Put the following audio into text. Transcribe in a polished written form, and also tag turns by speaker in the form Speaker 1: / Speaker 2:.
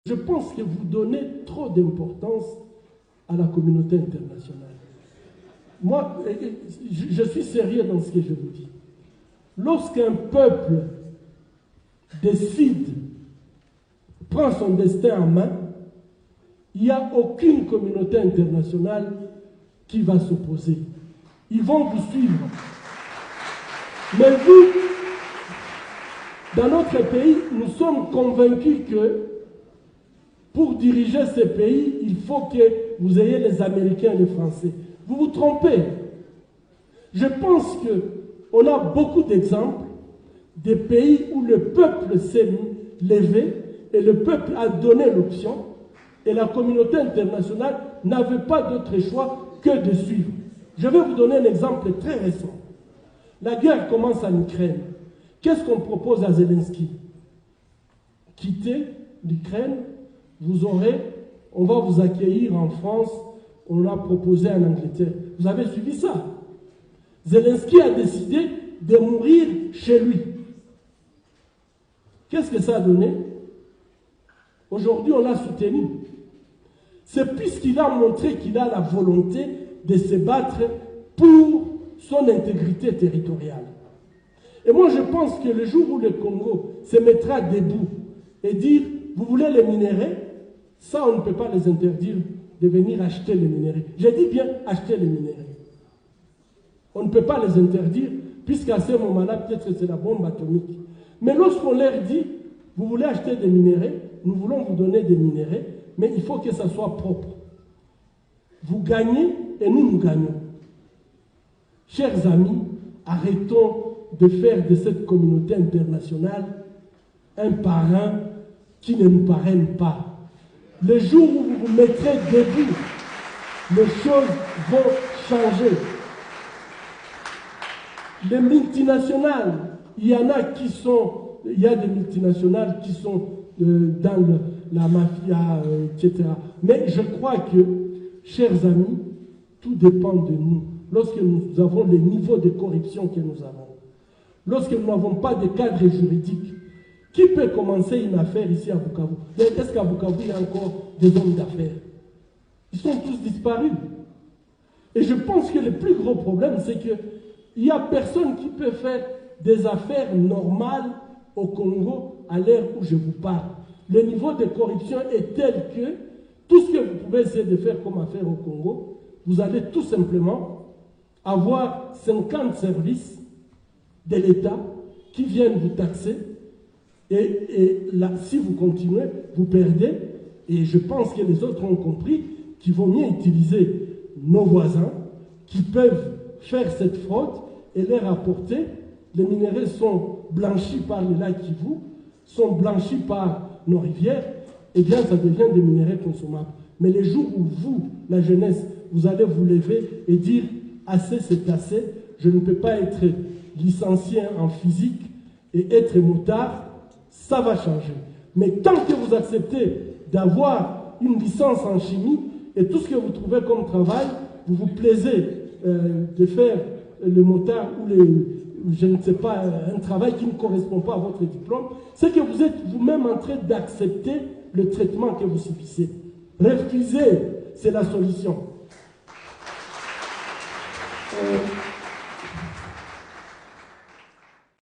Speaker 1: Je pense que vous donnez trop d'importance à la communauté internationale. Moi, je suis sérieux dans ce que je vous dis. Lorsqu'un peuple décide, prend son destin en main, il n'y a aucune communauté internationale qui va s'opposer. Ils vont vous suivre. Mais vous, dans notre pays, nous sommes convaincus que pour diriger ce pays, il faut que vous ayez les Américains et les Français. Vous vous trompez. Je pense qu'on a beaucoup d'exemples des pays où le peuple s'est levé et le peuple a donné l'option et la communauté internationale n'avait pas d'autre choix que de suivre. Je vais vous donner un exemple très récent. La guerre commence en Ukraine. Qu'est-ce qu'on propose à Zelensky? Quittez l'Ukraine, on va vous accueillir en France, on l'a proposé en Angleterre. Vous avez suivi ça? Zelensky a décidé de mourir chez lui. Qu'est-ce que ça a donné? Aujourd'hui, on l'a soutenu. C'est puisqu'il a montré qu'il a la volonté de se battre pour son intégrité territoriale. Et moi, je pense que le jour où le Congo se mettra debout et dire, vous voulez les minéraux, ça, on ne peut pas les interdire de venir acheter les minéraux. J'ai dit bien acheter les minéraux. On ne peut pas les interdire, puisqu'à ce moment-là, peut-être c'est la bombe atomique. Mais lorsqu'on leur dit, vous voulez acheter des minéraux, nous voulons vous donner des minéraux, mais il faut que ça soit propre. Vous gagnez et nous gagnons. Chers amis, arrêtons de faire de cette communauté internationale un parrain qui ne nous parraine pas. Le jour où vous vous mettrez debout, les choses vont changer. Les multinationales, il y a des multinationales qui sont dans la mafia, etc. Mais je crois que, chers amis, tout dépend de nous. Lorsque nous avons le niveau de corruption que nous avons, lorsque nous n'avons pas de cadre juridique, qui peut commencer une affaire ici à Bukavu? Est-ce qu'à Bukavu, il y a encore des hommes d'affaires? Ils sont tous disparus. Et je pense que le plus gros problème, c'est qu'il n'y a personne qui peut faire des affaires normales au Congo à l'heure où je vous parle. Le niveau de corruption est tel que tout ce que vous pouvez essayer de faire comme affaire au Congo, vous allez tout simplement avoir 50 services de l'État qui viennent vous taxer. Et là, si vous continuez, vous perdez. Et je pense que les autres ont compris qu'il vaut mieux utiliser nos voisins qui peuvent faire cette fraude et les rapporter. Les minéraux sont blanchis par les lacs Kivu, sont blanchis par nos rivières, et bien ça devient des minéraux consommables. Mais les jours où vous, la jeunesse, vous allez vous lever et dire « assez, c'est assez, je ne peux pas être licencié en physique et être motard », ça va changer. Mais tant que vous acceptez d'avoir une licence en chimie et tout ce que vous trouvez comme travail, vous vous plaisez de faire le motard ou je ne sais pas, un travail qui ne correspond pas à votre diplôme, c'est que vous êtes vous-même en train d'accepter le traitement que vous subissez. Refuser, c'est la solution.